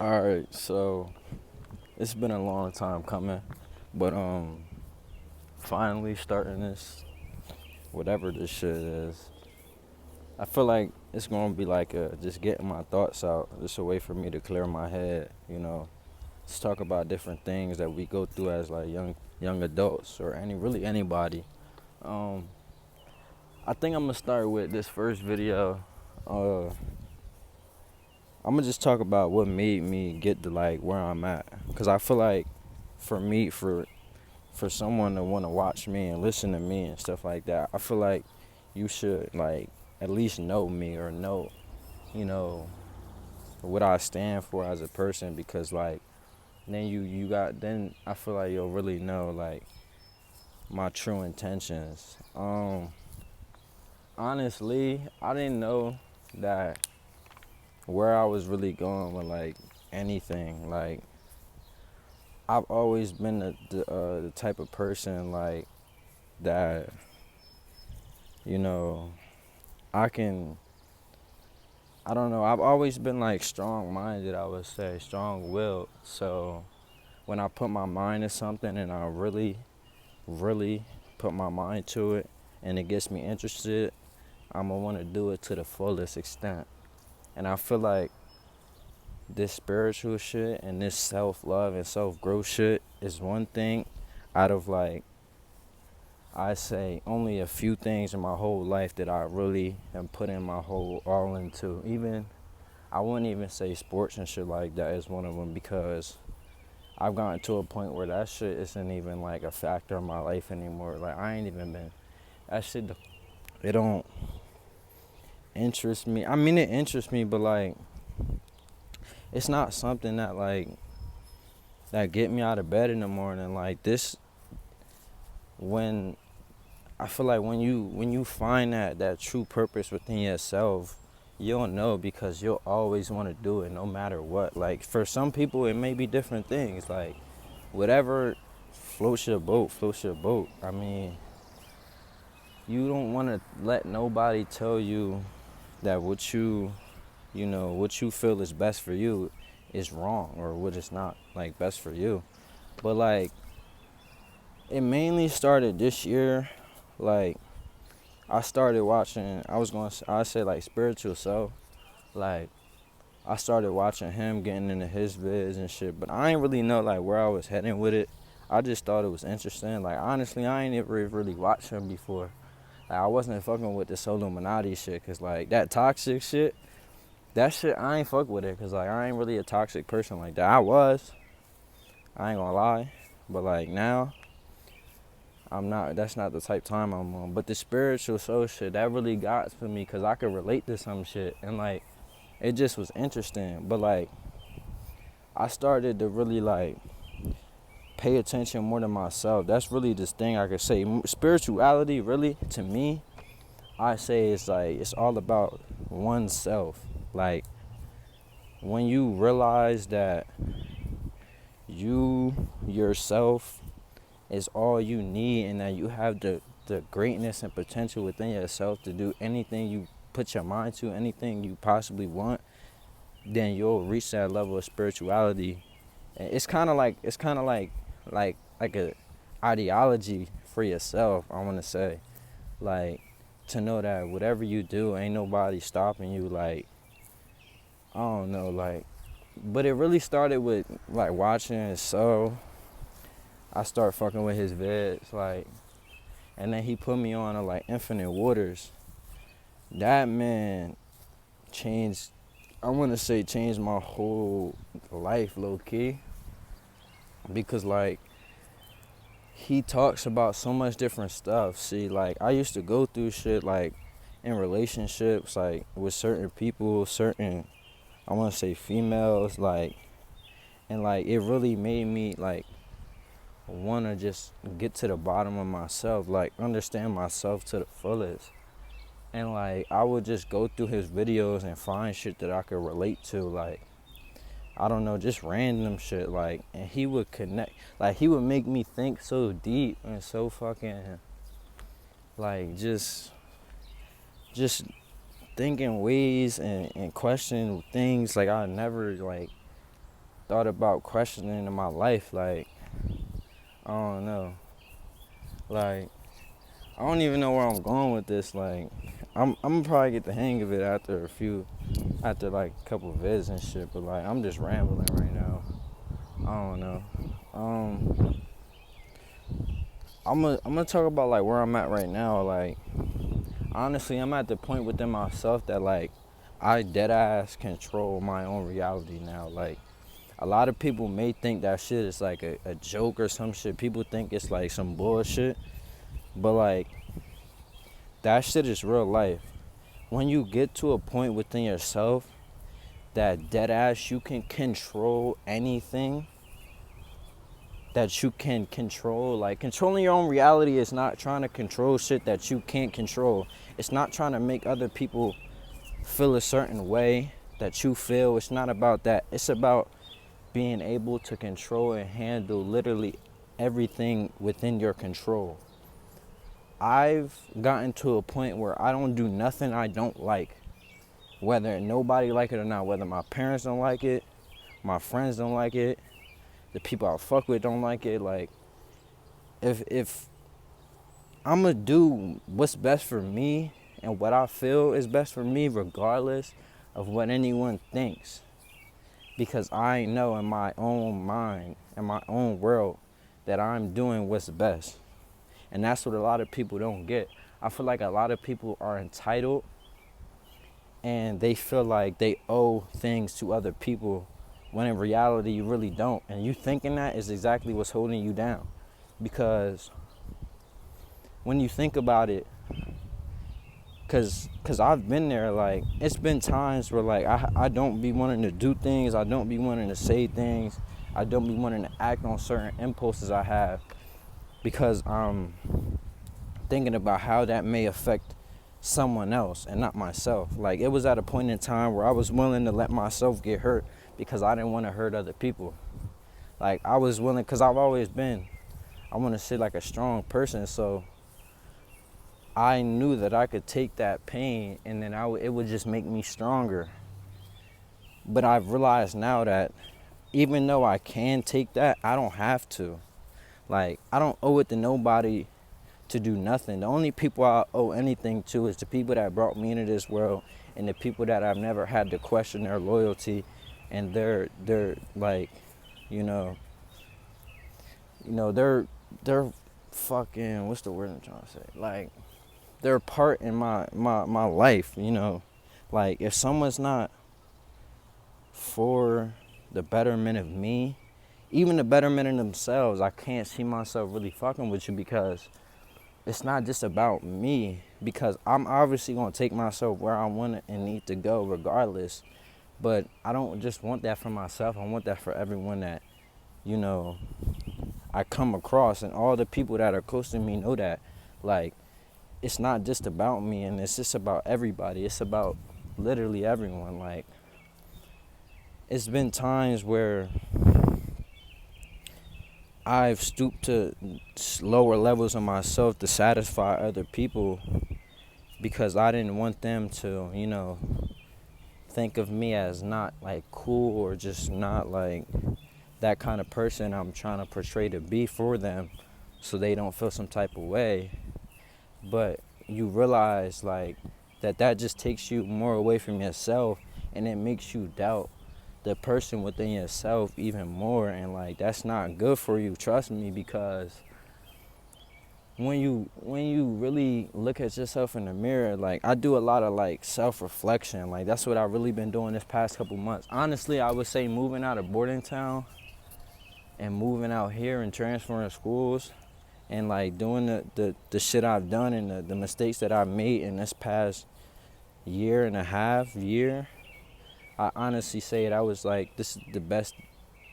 All right, so it's been a long time coming, but finally starting this whatever this shit is. I feel like it's gonna be like just getting my thoughts out. Just a way for me to clear my head, Let's talk about different things that we go through as like young adults or anybody. Um, I think I'm gonna start with this first video. Uh, I'm gonna just talk about what made me get to like where I'm at, cause I feel like for me, for someone to want to watch me and listen to me and stuff like that, I feel like you should like at least know me or know, you know, what I stand for as a person, because like then I feel like you'll really know like my true intentions. Honestly, I didn't know that where I was really going with like anything. Like I've always been the type of person like that, you know, I can I don't know. I've always been like strong minded, I would say, strong willed. So when I put my mind to something and I really put my mind to it and it gets me interested, I'm gonna want to do it to the fullest extent. And I feel like this spiritual shit and this self love and self growth shit is one thing out of like, I say only a few things in my whole life that I really am putting my whole all into. Even I wouldn't even say sports and shit like that is one of them, because I've gotten to a point where that shit isn't even like a factor in my life anymore. Like I ain't even been that shit. It don't interest me. I mean, it interests me, but like it's not something that like that get me out of bed in the morning. Like this, when I feel like when you find that true purpose within yourself, you'll know, because you'll always want to do it no matter what. Like for some people, it may be different things. Like whatever floats your boat, floats your boat. I mean, you don't want to let nobody tell you that what you feel is best for you is wrong, or what is not like best for you. But like it mainly started this year. Like I started watching. I say like spiritual self. Like I started watching him, getting into his vids and shit. But I ain't really know like where I was heading with it. I just thought it was interesting. Like honestly, I ain't ever really watched him before. Like, I wasn't fucking with this Illuminati shit, cause like that toxic shit, that shit I ain't fuck with it, cause like I ain't really a toxic person like that. I ain't gonna lie, but like now I'm not. That's not the type time I'm on. But the spiritual soul shit, that really got to me, cause I could relate to some shit, and like it just was interesting. But like I started to really like pay attention more to myself. That's really this thing I could say. Spirituality, really, to me, I say it's like it's all about oneself. Like when you realize that you yourself is all you need, and that you have the greatness and potential within yourself to do anything you put your mind to, anything you possibly want, then you'll reach that level of spirituality. And it's kind of like a ideology for yourself, I want to say. Like to know that whatever you do, ain't nobody stopping you. Like I don't know, like, but it really started with like watching his soul. I start fucking with his vids, like, and then he put me on to like Infinite Waters. That man changed. I want to say changed my whole life, low key, because like he talks about so much different stuff. See, like I used to go through shit like in relationships, like with certain people, certain, I want to say females, like, and like it really made me like want to just get to the bottom of myself, like understand myself to the fullest. And like I would just go through his videos and find shit that I could relate to, like I don't know, just random shit, like, and he would connect, like he would make me think so deep and so fucking like just thinking ways and questioning things like I never like thought about questioning in my life. Like, I don't know. Like, I don't even know where I'm going with this. Like, I'm gonna probably get the hang of it after like a couple of vids and shit. But like, I'm just rambling right now. I don't know. Um, I'm gonna talk about like where I'm at right now. Like, honestly, I'm at the point within myself that like I dead ass control my own reality now. Like, a lot of people may think that shit is like a joke or some shit. People think it's like some bullshit. But like, that shit is real life. When you get to a point within yourself that dead ass you can control anything that you can control. Like, controlling your own reality is not trying to control shit that you can't control. It's not trying to make other people feel a certain way that you feel. It's not about that. It's about being able to control and handle literally everything within your control. I've gotten to a point where I don't do nothing I don't like, whether nobody like it or not, whether my parents don't like it, my friends don't like it, the people I fuck with don't like it. Like, if I'm gonna do what's best for me and what I feel is best for me regardless of what anyone thinks, because I know in my own mind, in my own world, that I'm doing what's best. And that's what a lot of people don't get. I feel like a lot of people are entitled and they feel like they owe things to other people when in reality you really don't. And you thinking that is exactly what's holding you down. Because when you think about it, cause I've been there, like, it's been times where like I don't be wanting to do things, I don't be wanting to say things, I don't be wanting to act on certain impulses I have, because I'm thinking about how that may affect someone else and not myself. Like, it was at a point in time where I was willing to let myself get hurt because I didn't want to hurt other people. Like, I was willing, because I've always been, I want to say, like, a strong person, so I knew that I could take that pain and then it would just make me stronger. But I've realized now that even though I can take that, I don't have to. Like, I don't owe it to nobody to do nothing. The only people I owe anything to is the people that brought me into this world and the people that I've never had to question their loyalty and their like, you know, their fucking, what's the word I'm trying to say? Like, their part in my life, you know. Like, if someone's not for the betterment of me, even the betterment of themselves, I can't see myself really fucking with you, because it's not just about me, because I'm obviously going to take myself where I want and need to go regardless. But I don't just want that for myself. I want that for everyone that, you know, I come across. And all the people that are close to me know that. Like, it's not just about me, and it's just about everybody. It's about literally everyone. Like, it's been times where I've stooped to lower levels of myself to satisfy other people, because I didn't want them to, you know, think of me as not like cool, or just not like that kind of person I'm trying to portray to be for them, so they don't feel some type of way. But you realize like that just takes you more away from yourself, and it makes you doubt the person within yourself even more, and like, that's not good for you, trust me. Because when you really look at yourself in the mirror, like, I do a lot of like self-reflection. Like, that's what I've really been doing this past couple months. Honestly, I would say moving out of boarding town and moving out here and transferring schools and like doing the shit I've done and the mistakes that I've made in this past year and a half, I honestly say that I was like, this is the best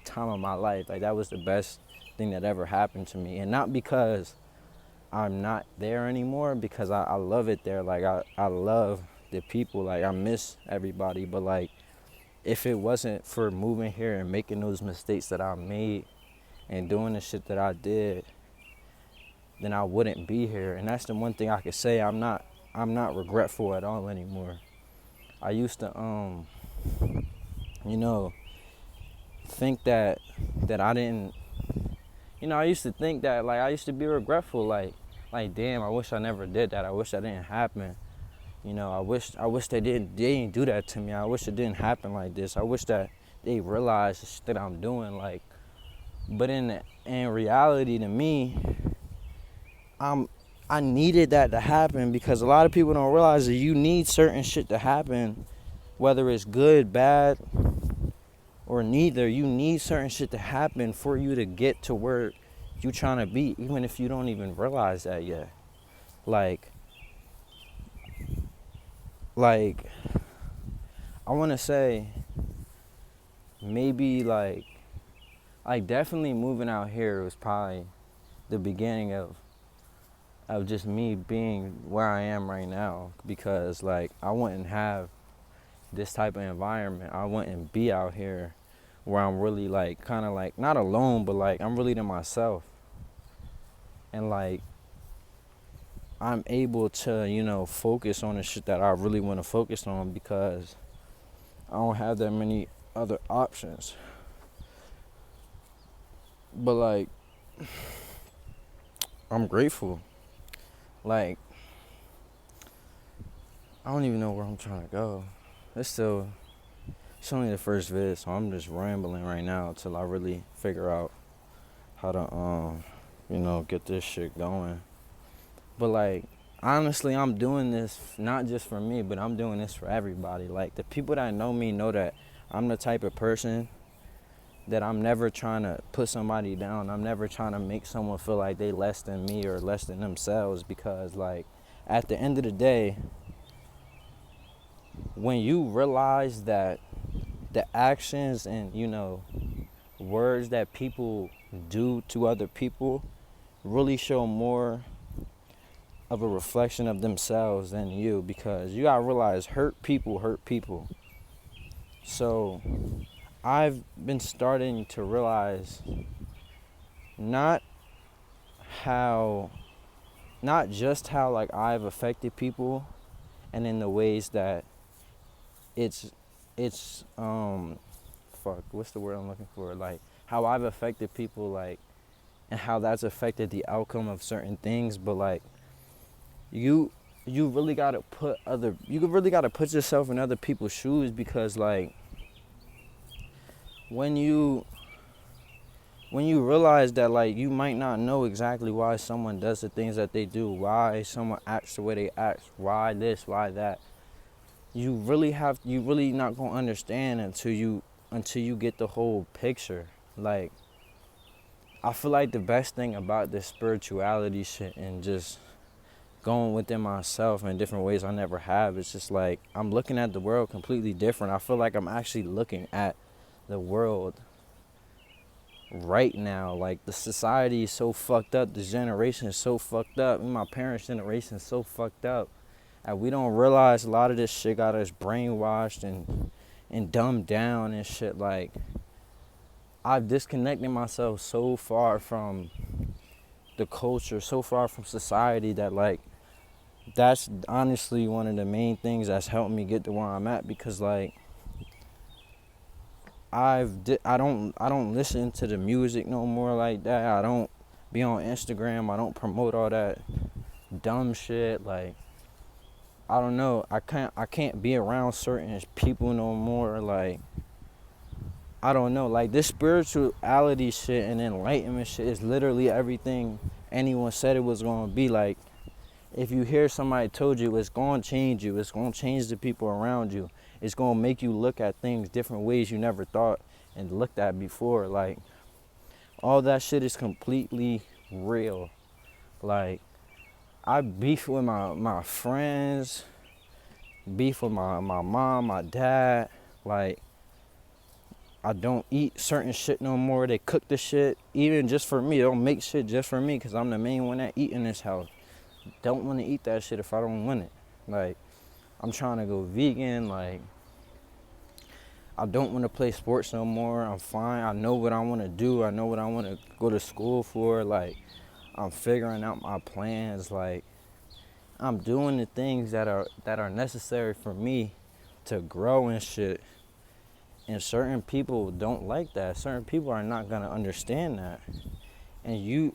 time of my life. Like, that was the best thing that ever happened to me. And not because I'm not there anymore, because I love it there. Like, I love the people. Like, I miss everybody. But like, if it wasn't for moving here and making those mistakes that I made and doing the shit that I did, then I wouldn't be here. And that's the one thing I could say. I'm not regretful at all anymore. I used to you know, think that I didn't, I used to think that, like, I used to be regretful, like damn, I wish I never did that. I wish that didn't happen. I wish they didn't do that to me. I wish it didn't happen like this. I wish that they realized the shit that I'm doing, like. But in reality, to me, I'm I needed that to happen, because a lot of people don't realize that you need certain shit to happen, whether it's good, bad, or neither. You need certain shit to happen for you to get to where you trying to be, even if you don't even realize that yet. Like, like I want to say maybe like definitely moving out here was probably the beginning of just me being where I am right now, because like I wouldn't have this type of environment. I wouldn't be out here where I'm really like kind of like not alone, but like I'm really to myself, and like I'm able to, focus on the shit that I really want to focus on, because I don't have that many other options. But like I'm grateful. Like I don't even know where I'm trying to go. It's only the first vid, so I'm just rambling right now till I really figure out how to get this shit going. But like honestly, I'm doing this not just for me, but I'm doing this for everybody. Like the people that know me know that I'm the type of person that I'm never trying to put somebody down. I'm never trying to make someone feel like they less than me or less than themselves, because like at the end of the day, when you realize that the actions and words that people do to other people really show more of a reflection of themselves than you, because you gotta realize hurt people. So I've been starting to realize not just how like I've affected people, and in the ways that it's what's the word I'm looking for, like how I've affected people, like, and how that's affected the outcome of certain things. But like you really gotta put yourself in other people's shoes, because like when you realize that like you might not know exactly why someone does the things that they do, why someone acts the way they act, why this, why that, you really not gonna understand until you get the whole picture. Like I feel like the best thing about this spirituality shit and just going within myself in different ways I never have, it's just like I'm looking at the world completely different. I feel like I'm actually looking at the world right now. Like the society is so fucked up, this generation is so fucked up, and my parents' generation is so fucked up, and we don't realize a lot of this shit got us brainwashed and dumbed down and shit. Like I've disconnected myself so far from the culture, so far from society, that like that's honestly one of the main things that's helped me get to where I'm at, because like I don't listen to the music no more like that. I don't be on Instagram. I don't promote all that dumb shit. Like I don't know. I can't be around certain people no more. Like I don't know. Like this spirituality shit and enlightenment shit is literally everything anyone said it was gonna be. Like if you hear somebody told you, it's gonna change you. It's gonna change the people around you. It's gonna make you look at things different ways you never thought and looked at before. Like all that shit is completely real. Like I beef with my friends, beef with my mom, my dad. Like I don't eat certain shit no more. They cook the shit even just for me. They don't make shit just for me, because I'm the main one that eat in this house. Don't want to eat that shit if I don't want it. Like I'm trying to go vegan. Like I don't want to play sports no more. I'm fine. I know what I want to do. I know what I want to go to school for. Like I'm figuring out my plans. Like I'm doing the things that are necessary for me to grow and shit. And certain people don't like that. Certain people are not going to understand that. And you,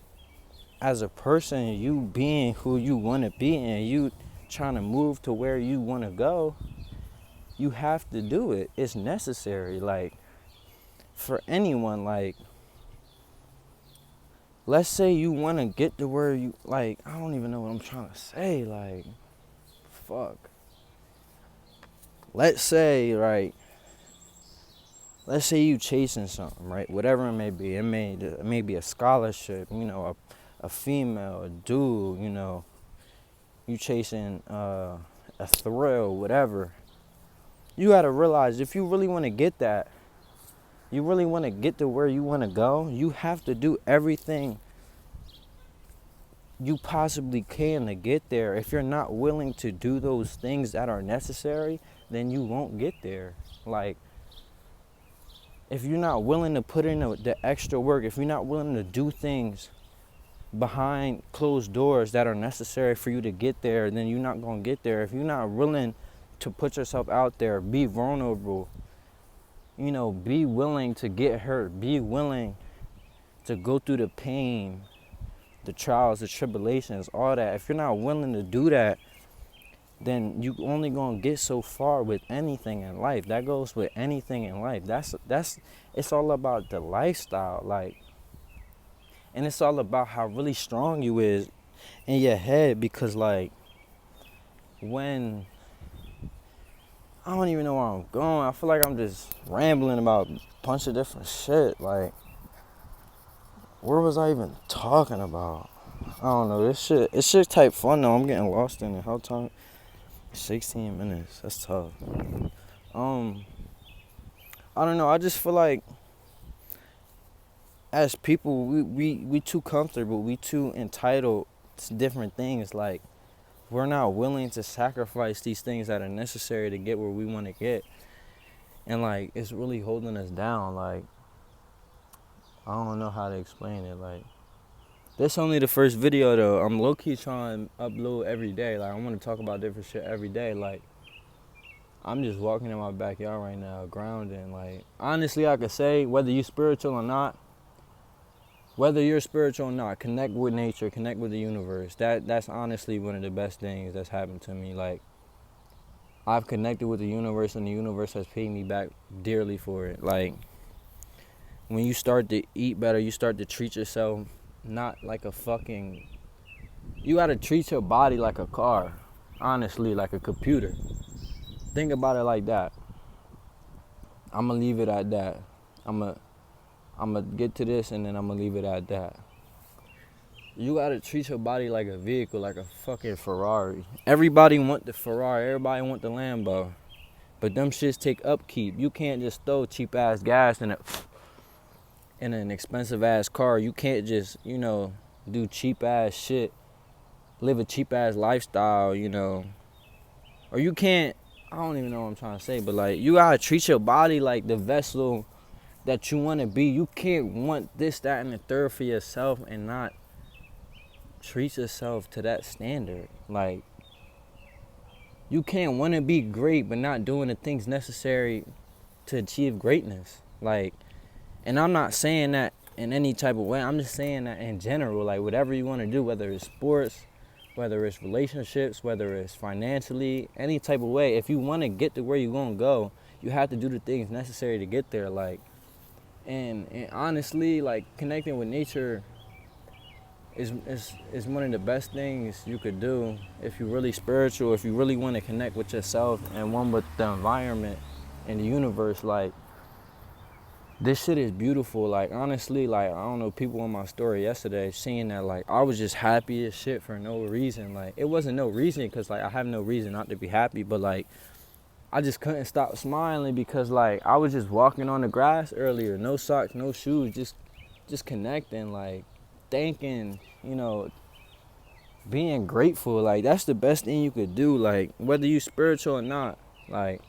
as a person, you being who you want to be and you trying to move to where you want to go, you have to do it. It's necessary. Like, for anyone, like, let's say you want to get to where you, like, I don't even know what I'm trying to say. Like, fuck. Let's say, right, let's say you chasing something, right? Whatever it may be. It may be a scholarship, you know, a female, a dude, you know. You chasing a thrill, whatever. You got to realize if you really want to get that, you really want to get to where you want to go, you have to do everything you possibly can to get there. If you're not willing to do those things that are necessary, then you won't get there. Like, if you're not willing to put in the extra work, if you're not willing to do things behind closed doors that are necessary for you to get there, then you're not going to get there. If you're not willing to put yourself out there, be vulnerable, you know, be willing to get hurt, be willing to go through the pain, the trials, the tribulations, all that. If you're not willing to do that, then you only gonna get so far with anything in life. That goes with anything in life. That's it's all about the lifestyle, like, and it's all about how really strong you is in your head. Because like, when I don't even know where I'm going, I feel like I'm just rambling about a bunch of different shit. Like, where was I even talking about? I don't know. It's shit type fun though. I'm getting lost in it. How time? 16 minutes. That's tough. I don't know. I just feel like as people, we too comfortable. We too entitled to different things. Like, we're not willing to sacrifice these things that are necessary to get where we want to get. And like, it's really holding us down. Like, I don't know how to explain it. Like, this only the first video though. I'm low-key trying to upload every day. Like, I want to talk about different shit every day. Like, I'm just walking in my backyard right now, grounding. Like, honestly, I could say, whether you're spiritual or not, connect with nature, connect with the universe. That's honestly one of the best things that's happened to me. Like, I've connected with the universe, and the universe has paid me back dearly for it. Like, when you start to eat better, you start to treat yourself not like a fucking... You gotta treat your body like a car. Honestly, like a computer. Think about it like that. I'm gonna leave it at that. I'm gonna get to this, and then I'm gonna leave it at that. You gotta treat your body like a vehicle, like a fucking Ferrari. Everybody want the Ferrari, everybody want the Lambo. But them shits take upkeep. You can't just throw cheap ass gas in an expensive ass car. You can't just, you know, do cheap ass shit, live a cheap ass lifestyle, you know. Or you can't, I don't even know what I'm trying to say, but like, you gotta treat your body like the vessel that you wanna be. You can't want this, that, and the third for yourself and not treat yourself to that standard. Like, you can't wanna be great but not doing the things necessary to achieve greatness. Like, and I'm not saying that in any type of way. I'm just saying that in general. Like, whatever you want to do, whether it's sports, whether it's relationships, whether it's financially, any type of way, if you want to get to where you're going to go, you have to do the things necessary to get there. Like, and honestly, like, connecting with nature is one of the best things you could do if you're really spiritual, if you really want to connect with yourself and one with the environment and the universe. Like, this shit is beautiful. Like, honestly, like, I don't know, people in my story yesterday seeing that, like, I was just happy as shit for no reason. Like, it wasn't no reason because, like, I have no reason not to be happy, but, like, I just couldn't stop smiling because, like, I was just walking on the grass earlier, no socks, no shoes, just connecting, like, thanking, you know, being grateful. Like, that's the best thing you could do. Like, whether you spiritual or not, like,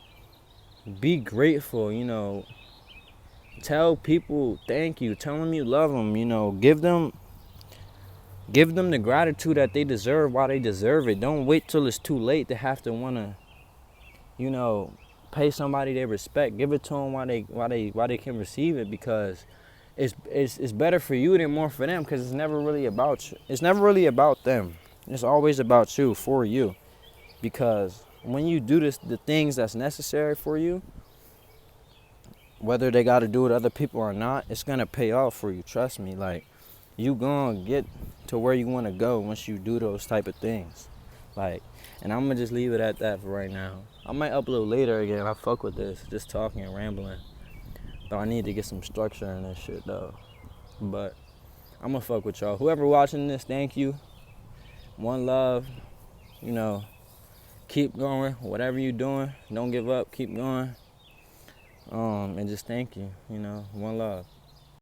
be grateful, you know. Tell people thank you. Tell them you love them. You know, give them the gratitude that they deserve while they deserve it. Don't wait till it's too late to have to want to, you know, pay somebody their respect. Give it to them while they can receive it, because it's better for you than more for them, because it's never really about you. It's never really about them. It's always about you, for you. Because when you do the things that's necessary for you, whether they got to do with other people or not, it's gonna pay off for you. Trust me. Like, you gonna get to where you want to go once you do those type of things. Like, and I'm gonna just leave it at that for right now. I might upload later again. I fuck with this, just talking and rambling. But I need to get some structure in this shit though. But I'm gonna fuck with y'all. Whoever watching this, thank you. One love. You know, keep going. Whatever you doing, don't give up. Keep going. And just thank you. You know, one love.